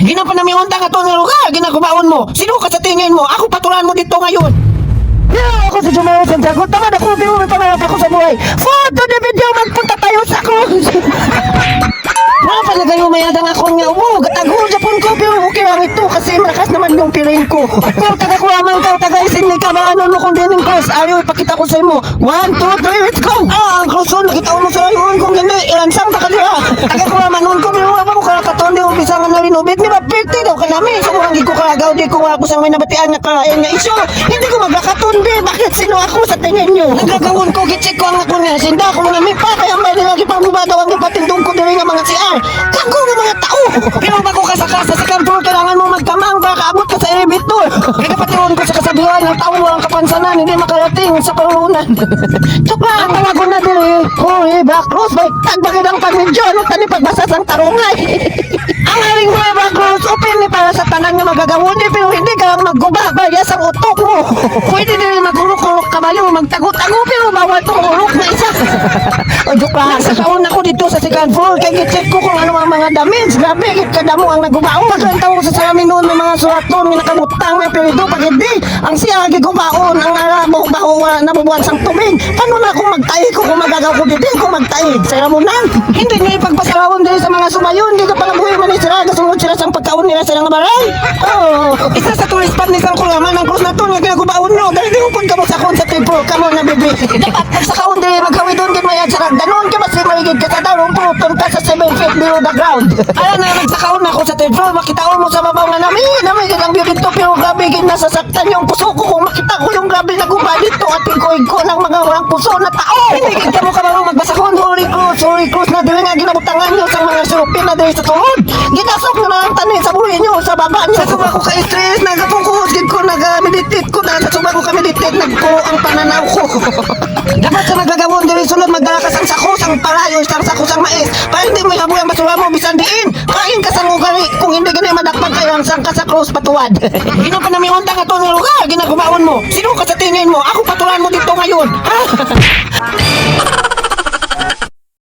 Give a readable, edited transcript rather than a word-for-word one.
Ginapanamiunta ka to ng lugar, ginakubaon mo. Sino ka sa tingin mo? Ako patulan mo dito ngayon. Ako sa Jumao Santiago, tamad ako, pero may pangarap ako sa buhay. Photo na video, magpunta tayo sa cruise. Wala pala kayo mayadang ako nga umo. Gatago, Japon ko, pero okay lang ito kasi malakas naman yung piling ko. Pero taga ko naman ka, taga isinli ka, maano mo kung dining cross. Ayaw, ipakita ko sa imo. 1, 2, 3, let's go! Ang cross on, nakita mo sa ayun kung hindi, ilansang pa ka nila. Taga ko naman nun ko, pero wala pa ko karakaton, di umpisa nga na rinubit. Di ba, pirti daw ka namin. Sa mga ko karagaw, di ko ako sa may nabatian nga karayan nga isyo. Hindi ko maglakaton, di. Bakit sino ako sa tingin nyo? Nagagawon ko, gitsik ko ang ako nga. Sinda ko mga mipa, kaya may nilagi pang bubadaw ang ipatindong ko dili nga mga CR. Kago ng mga tao! Pero bago ka sa kasa sa kantor, kailangan mo magkamang baka abot ka sa elevator. Kaya patiron ko sa kasabihan ng tao ang kapansanan, hindi makarating sa parunan. Tsaka, ang tawagon na dili, Holy Back Cross, may tagbagid ang pamilyo, ano tani pagbasa ng tarungay. Ang haring Holy Back Cross, open ni para sa tanang na magagawin, pero hindi ka lang maggubabaya sa utok mo. Pwede din magulok-ulok ka mayo, magtago-tago, pero bawal tong ulok na isa. O joke lang, sa taon ako dito sa second floor, kaya check ko kung ano ang mga damage. Grabe, kadamo ang nagubao. Pagkantaw ko sa salamin noon, may mga surat doon, may nakabutang, may pilido, pag hindi, ang siya gigubaon, ang arabo, baho, nabubuan sang tubig. Paano na kung magtahi ko, kung magagaw ko dito, kung magtahi? Saya mo na. Hindi nyo ipagpasalawon din sa mga sumayon, hindi ka pala buhay man sila, kasunod sila sa pagkaon nila silang mabaray. Oh, isa sa tourist spot ni Sang Kulaman, ang cross na to, nga ginagubaon nyo, dahil di upod ka mo sa kon sa tipo, kamo na bibi. Dapat pag sa kaon din, maghawi doon, ginmayad sa ragda noon, ka mas maligid ka sa darong puluton ka sa 7 feet below the ground. Alam na, nagsakaon ako sa third floor, makitaon mo sa babaw nga namin, ang beauty to, pero grabe, ginasasaktan yung puso ko, kung makita ko yung grabe na guba dito, at tingkoig ko ng mga walang puso na tao. Hindi ka mo ka marunong magbasakon, Holy Cross na dili nga ginabutangan nyo sa mga surupin na dili sa tuhod. Ginasok nyo na ang tanin sa buhay nyo, sa baba nyo. Sa suba ko ka-stress, nagapungkuhod ko, nag-meditate ko na, sa suba ko ka-meditate, nagpulo ang pananaw ko. Dapat sa nagagawon, dili sulod, magdalakas ang sakos, ang parayo, ang sakos, ang mais, para hindi mo ilaboy ang basura mo, bisan diin. Kain ka sa ugali, kung hindi ganyan madakpag kayo ang sangka sa cross patuwad. Ginapanamiunta ka to ng lugar, ginagubaon mo. Sino ka sa tingin mo? Ako patulan mo dito ngayon. Ha?